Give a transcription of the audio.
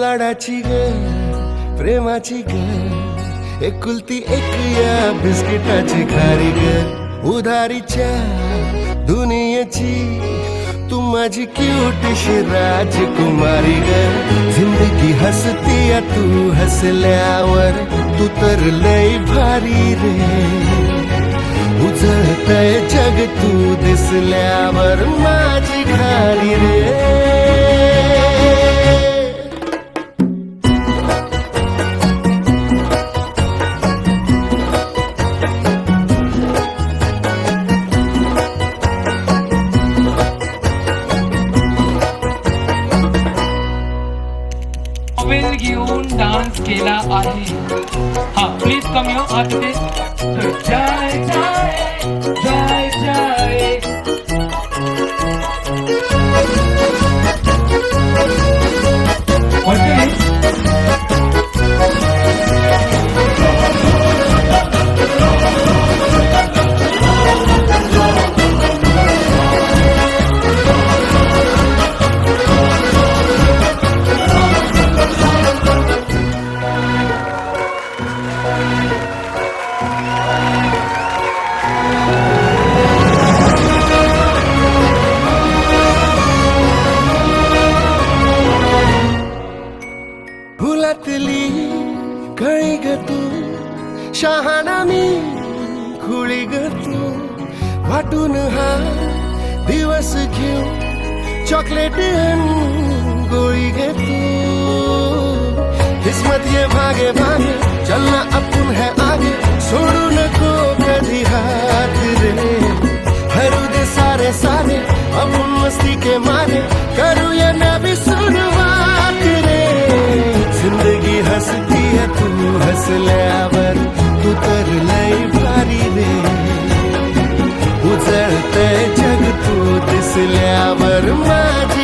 लाडाची ग प्रेमाची ग एकुलती एक या बिस्किटाची खारी ग उधारीच्या दुनियेची तू माझी क्यूटशी राजकुमारी ग जिंदगी हसती या तू हसल्यावर तू तर लय भारी रे उजळतय जग तू दिसल्यावर माझी खारी रे मोबाईल घेऊन डान्स केला आहे. हा प्लीज कम यो आते जय जय जय जय फुलातली कळी ग तू शहाणा मी खुळी ग तू वाटून हा दिवस घेऊ चॉकलेट गोळी ग तू किस्मत ये भागे भागे चलना अपन है आगे छोड़ू नको कभी हाथ रे हरू दे सारे सारे अपन मस्ती के मारे करू ये नवी शुरुआत रे जिंदगी हसती है तू हसल्यावर तू तर लय भारी रे उजळतय जग तू दिसल्यावर माझी